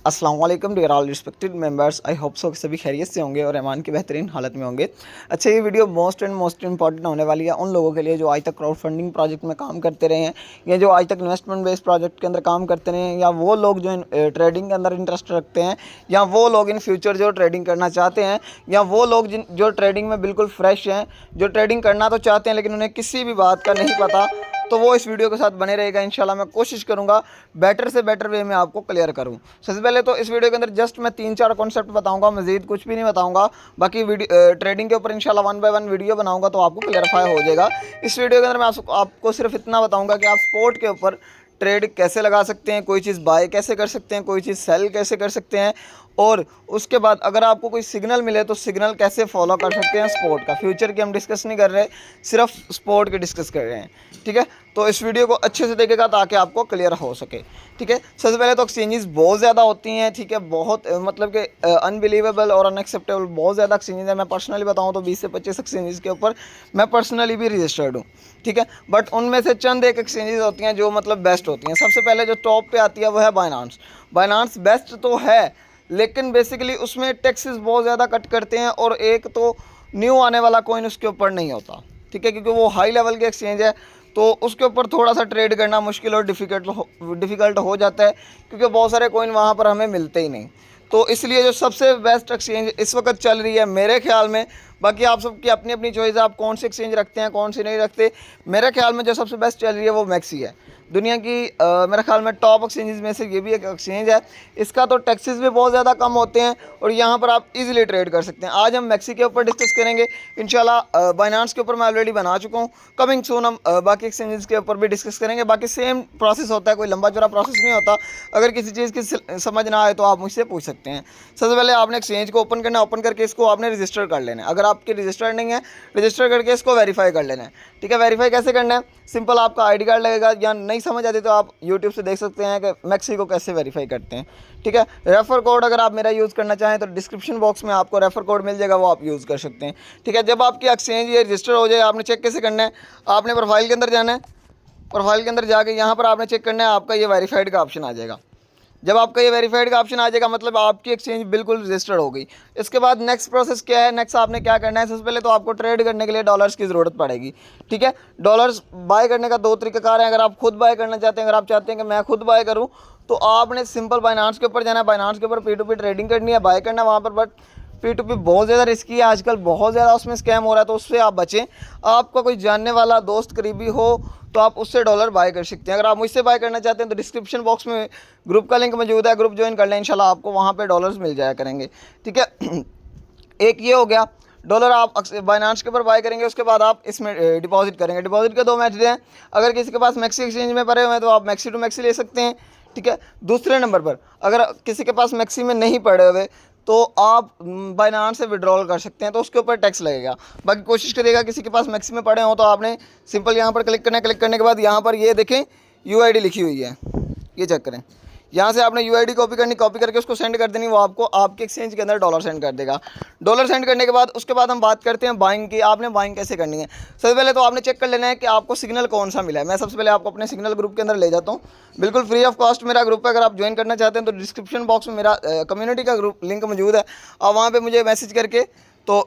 अस्सलाम वालेकुम dear all respected members, I hope so कि सभी खैरियत से होंगे और ईमान की बेहतरीन हालत में होंगे। अच्छा, ये वीडियो मोस्ट इंपॉर्टेंट होने वाली है उन लोगों के लिए जो आज तक क्राउड फंडिंग प्रोजेक्ट में काम करते रहे हैं, या जो आज तक इन्वेस्टमेंट बेस्ड प्रोजेक्ट के अंदर काम करते रहे हैं, या वो लोग जो ट्रेडिंग के अंदर इंटरेस्ट रखते हैं, या वो लोग इन फ्यूचर जो ट्रेडिंग करना चाहते हैं, या वो लोग जो ट्रेडिंग में बिल्कुल फ्रेश हैं, जो ट्रेडिंग करना तो चाहते हैं लेकिन उन्हें किसी भी बात का नहीं पता। तो वो इस वीडियो के साथ बने रहेगा। इंशाल्लाह मैं कोशिश करूंगा बेटर से बेटर वे में आपको क्लियर करूं। सबसे पहले तो इस वीडियो के अंदर जस्ट मैं 3-4 कॉन्सेप्ट बताऊंगा, मजीद कुछ भी नहीं बताऊंगा। बाकी वीडियो ट्रेडिंग के ऊपर इंशाल्लाह 1 बाय 1 वीडियो बनाऊंगा तो आपको क्लियरफाई हो जाएगा। इस वीडियो के अंदर मैं आपको सिर्फ इतना बताऊंगा कि आप स्पोर्ट के ऊपर ट्रेड कैसे लगा सकते हैं, कोई चीज़ बाय कैसे कर सकते हैं, कोई चीज़ सेल कैसे कर सकते हैं, और उसके बाद अगर आपको कोई सिग्नल मिले तो सिग्नल कैसे फॉलो कर सकते हैं। स्पोर्ट का फ्यूचर की हम डिस्कस नहीं कर रहे, सिर्फ स्पोर्ट की डिस्कस कर रहे हैं। ठीक है, तो इस वीडियो को अच्छे से देखेगा ताकि आपको क्लियर हो सके। ठीक है, सबसे पहले तो एक्सचेंजेस बहुत ज़्यादा होती हैं। ठीक है, बहुत मतलब कि अनबिलीवेबल और अनएक्सेप्टेबल बहुत ज़्यादा एक्सचेंजेस हैं। मैं पर्सनली बताऊँ तो 20 से 25 एक्सचेंजेस के ऊपर मैं पर्सनली भी रजिस्टर्ड हूँ। ठीक है, बट उनमें से चंद एक एक्सचेंजेस होती हैं जो मतलब बेस्ट होती हैं। सबसे पहले जो टॉप पे आती है वो है बाइनांस। बाइनांस बेस्ट तो है, लेकिन बेसिकली उसमें टैक्सेस बहुत ज़्यादा कट करते हैं, और एक तो न्यू आने वाला कॉइन उसके ऊपर नहीं होता। ठीक है, क्योंकि वो हाई लेवल के एक्सचेंज है तो उसके ऊपर थोड़ा सा ट्रेड करना मुश्किल और डिफ़िकल्ट हो जाता है, क्योंकि बहुत सारे कॉइन वहाँ पर हमें मिलते ही नहीं। तो इसलिए जो सबसे बेस्ट एक्सचेंज इस वक्त चल रही है मेरे ख्याल में, बाकी आप सबकी अपनी अपनी चॉइस है, आप कौन सी एक्सचेंज रखते हैं कौन सी नहीं रखते। मेरे ख्याल में जो सबसे बेस्ट चल रही है वो मैक्सी है। दुनिया की मेरे ख्याल में टॉप एक्सचेंजेस में से ये भी एक एक्सचेंज है। इसका तो टैक्सेस भी बहुत ज़्यादा कम होते हैं और यहाँ पर आप इजीली ट्रेड कर सकते हैं। आज हम मैक्सी के ऊपर डिस्कस करेंगे इंशाल्लाह। बाइनांस के ऊपर मैं ऑलरेडी बना चुका हूँ, कमिंग सून हम बाकी एक्सचेंजेस के ऊपर भी डिस्कस करेंगे। बाकी सेम प्रोसेस होता है, कोई लंबा चौड़ा प्रोसेस नहीं होता। अगर किसी चीज़ की समझ ना आए तो आप मुझसे पूछ सकते हैं। सबसे पहले आपने एक्सचेंज को ओपन करना है, ओपन करके इसको आपने रजिस्टर कर लेना है। अगर आपके रजिस्टर्ड नहीं है, रजिस्टर करके इसको वेरीफाई कर लेना है। ठीक है, वेरीफाई कैसे करना है, सिंपल आपका आईडी कार्ड लगेगा, या नहीं समझ आती तो आप यूट्यूब से देख सकते हैं कि मैक्सी को कैसे वेरीफाई करते हैं। ठीक है, रेफर कोड अगर आप मेरा यूज़ करना चाहें तो डिस्क्रिप्शन बॉक्स में आपको रेफर कोड मिल जाएगा, वो आप यूज़ कर सकते हैं। ठीक है, जब आपकी एक्सचेंज ये रजिस्टर हो जाए, आपने चेक कैसे करना है, आपने प्रोफाइल के अंदर जाना है। प्रोफाइल के अंदर जाके यहाँ पर आपने चेक करना है, आपका ये वेरीफाइड का ऑप्शन आ जाएगा। जब आपका ये वेरीफाइड का ऑप्शन आ जाएगा मतलब आपकी एक्सचेंज बिल्कुल रजिस्टर्ड हो गई। इसके बाद नेक्स्ट प्रोसेस क्या है, नेक्स्ट आपने क्या करना है, सबसे पहले तो आपको ट्रेड करने के लिए डॉलर्स की ज़रूरत पड़ेगी। ठीक है, डॉलर्स बाय करने का 2 तरीक़ाकार है। अगर आप खुद बाय करना चाहते हैं, अगर आप चाहते हैं कि मैं खुद बाय करूँ, तो आपने सिंपल बाइनांस के ऊपर जाना है। बाइनांस के ऊपर P2P ट्रेडिंग करनी है, बाय करना है वहाँ पर। बट P2P बहुत ज़्यादा रिस्की है आजकल, बहुत ज़्यादा उसमें स्कैम हो रहा है, तो उससे आप बचें। आपका कोई जानने वाला दोस्त करीबी हो तो आप उससे डॉलर बाय कर सकते हैं। अगर आप मुझसे बाय करना चाहते हैं तो डिस्क्रिप्शन बॉक्स में ग्रुप का लिंक मौजूद है, ग्रुप ज्वाइन कर लें, इंशाल्लाह आपको वहाँ पे डॉलर्स मिल जाया करेंगे। ठीक है, एक ये हो गया, डॉलर आप बाइनांस के ऊपर बाय करेंगे, उसके बाद आप इसमें डिपॉजिट करेंगे। डिपॉजिट के 2 मेथड हैं। अगर किसी के पास मैक्सी एक्सचेंज में पड़े हुए हैं तो आप मैक्सी टू मैक्सी ले सकते हैं। ठीक है, दूसरे नंबर पर अगर किसी के पास मैक्सी में नहीं पड़े हुए तो आप बाइनांस से विड्रॉल कर सकते हैं, तो उसके ऊपर टैक्स लगेगा। बाकी कोशिश करिएगा किसी के पास मैक्सी में पड़े हों तो आपने सिंपल यहाँ पर क्लिक करना है। क्लिक करने के बाद यहाँ पर ये देखें UID लिखी हुई है, ये चेक करें। यहाँ से आपने UID कॉपी करनी, कॉपी करके उसको सेंड कर देनी, वो आपको आपके एक्सचेंज के अंदर डॉलर सेंड कर देगा। डॉलर सेंड करने के बाद उसके बाद हम बात करते हैं बाइंग की। आपने बाइंग कैसे करनी है, सबसे पहले तो आपने चेक कर लेना है कि आपको सिग्नल कौन सा मिला है। मैं सबसे पहले आपको अपने सिग्नल ग्रुप के अंदर ले जाता हूँ, बिल्कुल फ्री ऑफ कॉस्ट मेरा ग्रुप है। अगर आप ज्वाइन करना चाहते हैं तो डिस्क्रिप्शन बॉक्स में मेरा कम्युनिटी का ग्रुप लिंक मौजूद है, आप वहाँ पर मुझे मैसेज करके तो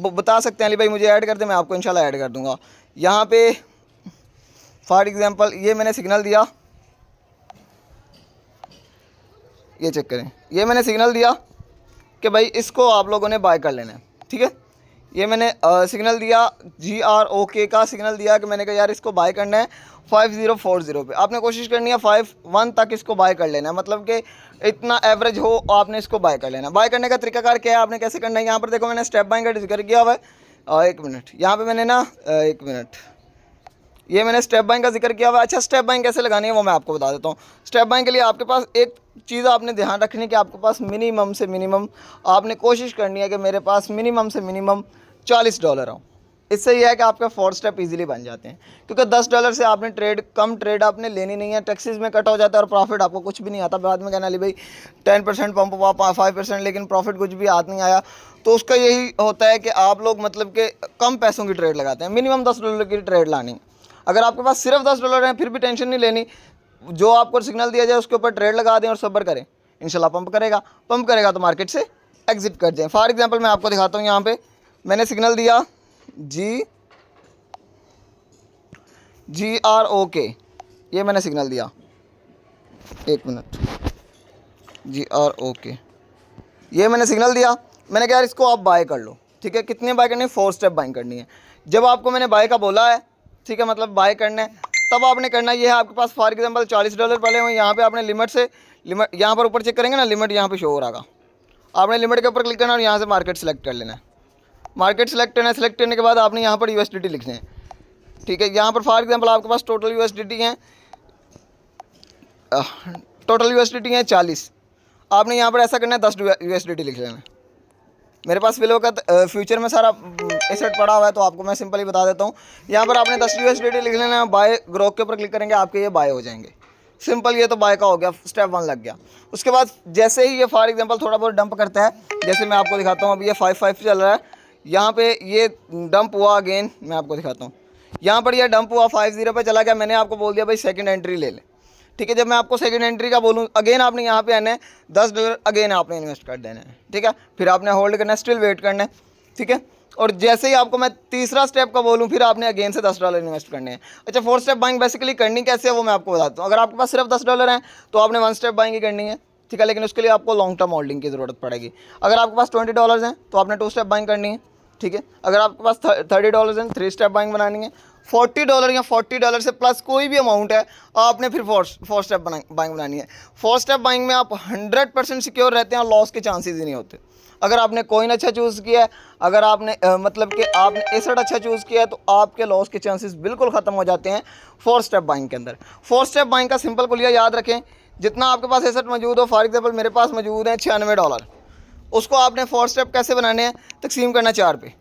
बता सकते हैं अली भाई मुझे ऐड कर दे, मैं आपको इंशाल्लाह ऐड कर दूँगा। यहाँ पे फॉर एग्ज़ाम्पल ये मैंने सिग्नल दिया, ये चेक करें, ये मैंने सिग्नल दिया कि भाई इसको आप लोगों ने बाय कर लेना है। ठीक है, ये मैंने सिग्नल दिया, GROK का सिग्नल दिया कि मैंने कहा यार इसको बाय करना है 5040 पे। आपने कोशिश करनी है 51 तक इसको बाय कर लेना है, मतलब कि इतना एवरेज हो आपने इसको बाय कर लेना है। बाय करने का तरीकाकार क्या है, आपने कैसे करना है, यहाँ पर देखो मैंने स्टेप बाइंग का जिक्र किया हुआ है। 1 मिनट, यहाँ पर मैंने ना 1 मिनट, ये मैंने स्टेप बाइंग का जिक्र किया हुआ है। अच्छा, स्टेप बाइंग कैसे लगानी है वो मैं आपको बता देता हूँ। स्टेप बाइंग के लिए आपके पास एक चीज़ आपने ध्यान रखनी है कि आपके पास मिनिमम से मिनिमम आपने कोशिश करनी है कि मेरे पास मिनिमम से मिनिमम $40 हो। इससे यह है कि आपका 4 स्टेप इजीली बन जाते हैं, क्योंकि $10 से आपने कम ट्रेड आपने लेनी नहीं है। टैक्सेस में कट हो जाता है और प्रॉफिट आपको कुछ भी नहीं आता। बाद में कहना अली भाई 10% पंप हुआ, 5%, लेकिन प्रॉफिट कुछ भी हाथ नहीं आया। तो उसका यही होता है कि आप लोग मतलब कि कम पैसों की ट्रेड लगाते हैं, मिनिमम $10 की ट्रेड लानी। अगर आपके पास सिर्फ $10 हैं फिर भी टेंशन नहीं लेनी, जो आपको सिग्नल दिया जाए उसके ऊपर ट्रेड लगा दें और सब्र करें, इंशाल्लाह पंप करेगा तो मार्केट से एग्जिट कर जाए। फॉर एग्जांपल मैं आपको दिखाता हूँ, यहाँ पे मैंने सिग्नल दिया GROK, ये मैंने सिग्नल दिया, 1 मिनट, GROK, ये मैंने सिग्नल दिया। मैंने कहा यार इसको आप बाय कर लो, ठीक है। कितने बाय करनी है? 4 स्टेप बाइंग करनी है। जब आपको मैंने बाय का बोला है, ठीक है, मतलब बाय करना है, तब आपने करना ये है, आपके पास फॉर एग्जांपल $40 पड़े हुए, यहाँ पे आपने लिमिट यहाँ पर ऊपर चेक करेंगे ना, लिमिट यहाँ पे शो हो रहा है, आपने लिमिट के ऊपर क्लिक करना और यहाँ से मार्केट सेलेक्ट कर लेना है। मार्केट सेलेक्ट करना है, सेलेक्ट करने के बाद आपने यहाँ पर USDT लिखने हैं, ठीक है। यहाँ पर फॉर एग्जांपल आपके पास टोटल USDT हैं 40, आपने यहाँ पर ऐसा करना है 10 USDT लिख लेना है। मेरे पास विलो का फ्यूचर में सारा एसेट पड़ा हुआ है, तो आपको मैं सिंपली बता देता हूँ। यहाँ पर आपने 10 USDT लिख लेना है, बाय ग्रोक के ऊपर क्लिक करेंगे, आपके ये बाय हो जाएंगे। सिंपल, ये तो बाय का हो गया, स्टेप 1 लग गया। उसके बाद जैसे ही ये फॉर एग्जांपल थोड़ा बहुत डंप करता है, जैसे मैं आपको दिखाता हूँ, अभी ये 5 चल रहा है, यहाँ पे ये डंप हुआ, अगेन मैं आपको दिखाता हूँ, यहाँ पर ये डंप हुआ 50 पे चला गया। मैंने आपको बोल दिया भाई सेकंड एंट्री ले ले, ठीक है। जब मैं आपको सेकंड एंट्री का बोलूँ, अगेन आपने यहाँ पे आना है, $10 अगेन आपने इन्वेस्ट कर देना है, ठीक है। फिर आपने होल्ड करना है, स्टिल वेट करना है, ठीक है। और जैसे ही आपको मैं तीसरा स्टेप का बोलूँ, फिर आपने अगेन से $10 इन्वेस्ट करने हैं। अच्छा, 4 स्टेप बाइंग बेसिकली करनी कैसे है वो मैं आपको बताता हूँ। अगर आपके पास सिर्फ $10 हैं तो आपने 1 स्टेप बाइंग ही करनी है, ठीक है, लेकिन उसके लिए आपको लॉन्ग टर्म होल्डिंग की ज़रूरत पड़ेगी। अगर आपके पास $20 हैं तो आपने 2 स्टेप बाइंग करनी है, ठीक है। अगर आपके पास $30 हैं, 3 स्टेप बाइंग बनानी है। $40 या $40 से प्लस कोई भी अमाउंट है, आपने फिर 4 स्टेप बाइंग बनानी है। 4 स्टेप बाइंग में आप 100% सिक्योर रहते हैं, लॉस के चांसेस ही नहीं होते। अगर आपने कॉइन अच्छा चूज़ किया है, अगर आपने मतलब कि आपने एसेट अच्छा चूज़ किया है, तो आपके लॉस के चांसेस बिल्कुल ख़त्म हो जाते हैं 4 स्टेप बाइंग के अंदर। 4 स्टेप बाइंग का सिंपल कुलिया याद रखें, जितना आपके पास एसेट मौजूद हो, फॉर एग्जांपल मेरे पास मौजूद है $96, उसको आपने 4 स्टेप कैसे बनाने हैं, तकसीम करना 4 पे।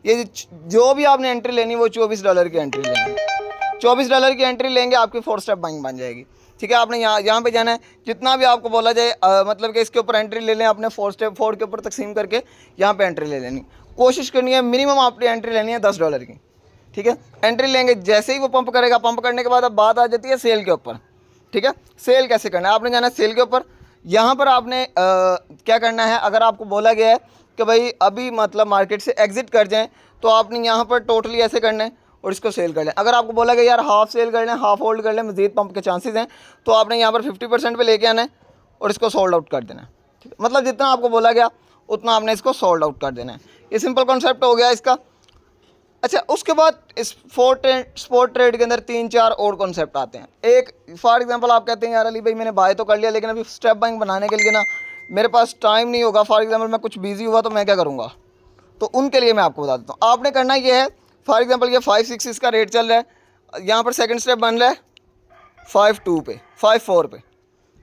ये जो भी आपने एंट्री लेनी है वो $24 की एंट्री लेनी है। $24 की एंट्री लेंगे, आपकी 4 स्टेप बाइंग बन जाएगी, ठीक है। आपने यहाँ पे जाना है, जितना भी आपको बोला जाए मतलब कि इसके ऊपर एंट्री ले लें, आपने 4 के ऊपर तकसीम करके यहाँ पे एंट्री ले लेनी। कोशिश करनी है मिनिमम आपकी एंट्री लेनी है $10 की, ठीक है। एंट्री लेंगे, जैसे ही वो पंप करेगा, पंप करने के बाद अब बात आ जाती है सेल के ऊपर, ठीक है। सेल कैसे करना है, आपने जाना है सेल के ऊपर। यहाँ पर आपने क्या करना है, अगर आपको बोला गया है कि भाई अभी मतलब मार्केट से एग्जिट कर जाएं, तो आपने यहाँ पर टोटली ऐसे करना है और इसको सेल कर लें। अगर आपको बोला गया यार हाफ सेल कर लें, हाफ होल्ड कर लें, मजीद पंप के चांसेस हैं, तो आपने यहाँ पर 50% पे लेके आना है और इसको सोल्ड आउट कर देना है, ठीक है। मतलब जितना आपको बोला गया उतना आपने इसको सोल्ड आउट कर देना है। ये सिंपल कॉन्सेप्ट हो गया इसका। अच्छा, उसके बाद इस स्पॉट ट्रेड के अंदर 3-4 और कॉन्सेप्ट आते हैं। एक फॉर एग्जांपल आप कहते हैं यार अली भाई मैंने बाय तो कर लिया, लेकिन अभी स्टेप बाइंग बनाने के लिए ना मेरे पास टाइम नहीं होगा, फॉर एग्जांपल मैं कुछ बिजी हुआ तो मैं क्या करूँगा, तो उनके लिए मैं आपको बता देता हूँ। आपने करना ये है, फॉर एग्जांपल ये 5-6 इसका रेट चल रहा है, यहाँ पर सेकंड स्टेप बन रहा है 5-2 पे, 5-4 पे,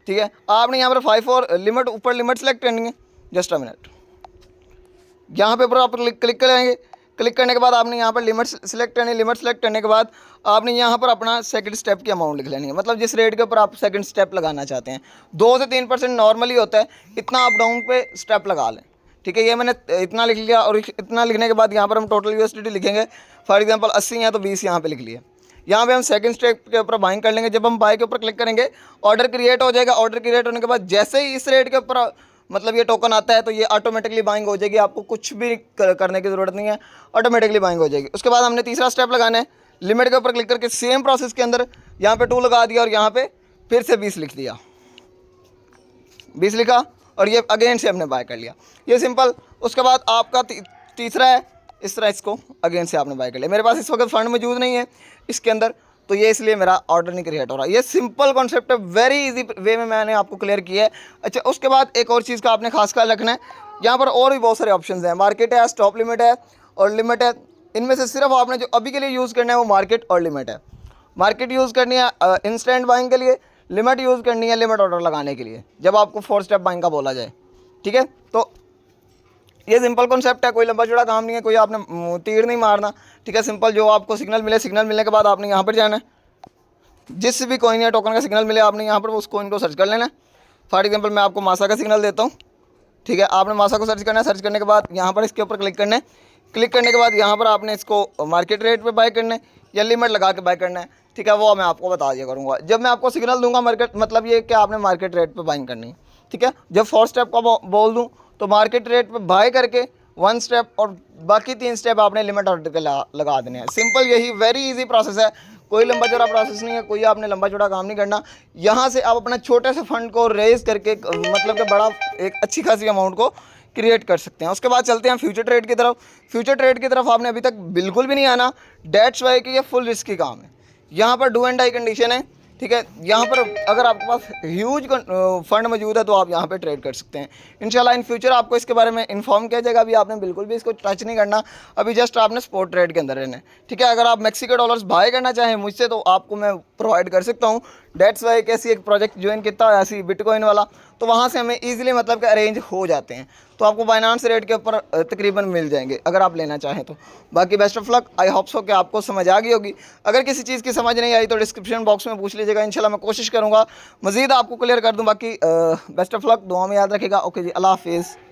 ठीक है। आपने यहाँ पर 5-4 लिमिट, ऊपर लिमिट सेलेक्ट करनी है, जस्ट अ मिनट, यहाँ पे ऊपर आप क्लिक करेंगे। क्लिक करने के बाद आपने यहाँ पर लिमिट सेलेक्ट करनी है। लिमिट सेलेक्ट करने के बाद आपने यहाँ पर अपना सेकंड स्टेप की अमाउंट लिख लेनी है, मतलब जिस रेट के ऊपर आप सेकंड स्टेप लगाना चाहते हैं। 2 से 3% नॉर्मली होता है, इतना आप डाउन पे स्टेप लगा लें, ठीक है। ये मैंने इतना लिख लिया और इतना लिखने के बाद यहाँ पर हम टोटल USDT लिखेंगे। फॉर एग्जांपल 80 है तो 20 यहाँ पे लिख लिए। यहाँ पे हम सेकंड स्टेप के ऊपर बाइंग कर लेंगे। जब हम बाय के ऊपर क्लिक करेंगे, ऑर्डर क्रिएट हो जाएगा। ऑर्डर क्रिएट होने के बाद जैसे ही इस रेट के ऊपर मतलब ये टोकन आता है, तो ये ऑटोमेटिकली बाइंग हो जाएगी, आपको कुछ भी करने की ज़रूरत नहीं है, ऑटोमेटिकली बाइंग हो जाएगी। उसके बाद हमने तीसरा स्टेप लगाना है, लिमिट के ऊपर क्लिक करके सेम प्रोसेस के अंदर यहाँ पे 2 लगा दिया और यहाँ पे फिर से 20 लिख दिया, 20 लिखा और ये अगेन से हमने बाय कर लिया। ये सिंपल। उसके बाद आपका तीसरा है, इस तरह इसको अगेन से आपने बाय कर लिया। मेरे पास इस वक्त फंड मौजूद नहीं है इसके अंदर, तो ये इसलिए मेरा ऑर्डर नहीं क्रिएट हो रहा। ये सिंपल कॉन्सेप्ट है, वेरी इजी वे में मैंने आपको क्लियर किया है। अच्छा, उसके बाद एक और चीज़ का आपने खास ख्याल रखना है, यहाँ पर और भी बहुत सारे ऑप्शंस हैं। मार्केट है, स्टॉप लिमिट है और लिमिट है। इनमें से सिर्फ आपने जो अभी के लिए यूज़ करना है वो मार्केट और लिमिट है। मार्केट यूज़ करनी है इंस्टेंट बाइंग के लिए, लिमिट यूज़ करनी है लिमिट ऑर्डर लगाने के लिए, जब आपको 4 स्टेप बाइंग का बोला जाए, ठीक है। तो ये सिंपल कॉन्सेप्ट है, कोई लंबा चौड़ा काम नहीं है, कोई आपने तीर नहीं मारना, ठीक है। सिंपल जो आपको सिग्नल मिले, सिग्नल मिलने के बाद आपने यहाँ पर जाना है, जिस भी कॉइन या टोकन का सिग्नल मिले आपने यहाँ पर उस कॉइन को सर्च कर लेना है। फॉर एग्जांपल मैं आपको मासा का सिग्नल देता हूँ, ठीक है। आपने मासा को सर्च करना है। सर्च करने के बाद यहाँ पर इसके ऊपर क्लिक करना है। क्लिक करने के बाद यहाँ पर आपने इसको मार्केट रेट पे बाय करना है या लिमिट लगा के बाय करना है, ठीक है। वो मैं आपको बता दिया करूँगा जब मैं आपको सिग्नल दूंगा मार्केट, मतलब ये कि आपने मार्केट रेट पे बाइंग करनी है, ठीक है। जब 4 स्टेप का बोल दूँ तो मार्केट रेट पे बाय करके 1 स्टेप और बाकी 3 स्टेप आपने लिमिट ऑर्डर के लगा देने हैं। सिंपल, यही वेरी इजी प्रोसेस है, कोई लंबा चौड़ा प्रोसेस नहीं है, कोई आपने लंबा चौड़ा काम नहीं करना। यहाँ से आप अपना छोटे से फंड को रेज करके मतलब कि बड़ा एक अच्छी खासी अमाउंट को क्रिएट कर सकते हैं। उसके बाद चलते हैं फ्यूचर ट्रेड की तरफ। फ्यूचर ट्रेड की तरफ आपने अभी तक बिल्कुल भी नहीं आना, डेट्स वाई कि ये फुल रिस्की काम है। यहाँ पर डू एंड डाई कंडीशन है, ठीक है। यहाँ पर अगर आपके पास ह्यूज फंड मौजूद है तो आप यहाँ पे ट्रेड कर सकते हैं। इंशाल्लाह इन फ्यूचर आपको इसके बारे में इन्फॉर्म किया जाएगा। अभी आपने बिल्कुल भी इसको टच नहीं करना, अभी जस्ट आपने स्पॉट ट्रेड के अंदर रहना है, ठीक है। अगर आप मैक्सिको डॉलर्स बाय करना चाहें मुझसे तो आपको मैं प्रोवाइड कर सकता हूँ। डेट्स वाई कैसी एक प्रोजेक्ट ज्वाइन किया है ऐसी बिटकॉइन वाला, तो वहाँ से हमें ईजिली मतलब कि अरेंज हो जाते हैं, तो आपको बाइनांस रेट के ऊपर तकरीबन मिल जाएंगे अगर आप लेना चाहें तो। बाकी best of luck, I hope so कि आपको समझ आ गई होगी। अगर किसी चीज़ की समझ नहीं आई तो डिस्क्रिप्शन बॉक्स में पूछ लीजिएगा, इंशाल्लाह मैं कोशिश करूँगा मज़ीद आपको क्लियर कर दूँ। बाकी बेस्ट ऑफ लक, दुआ में याद रखिएगा। ओके जी, अल्लाह हाफिज़।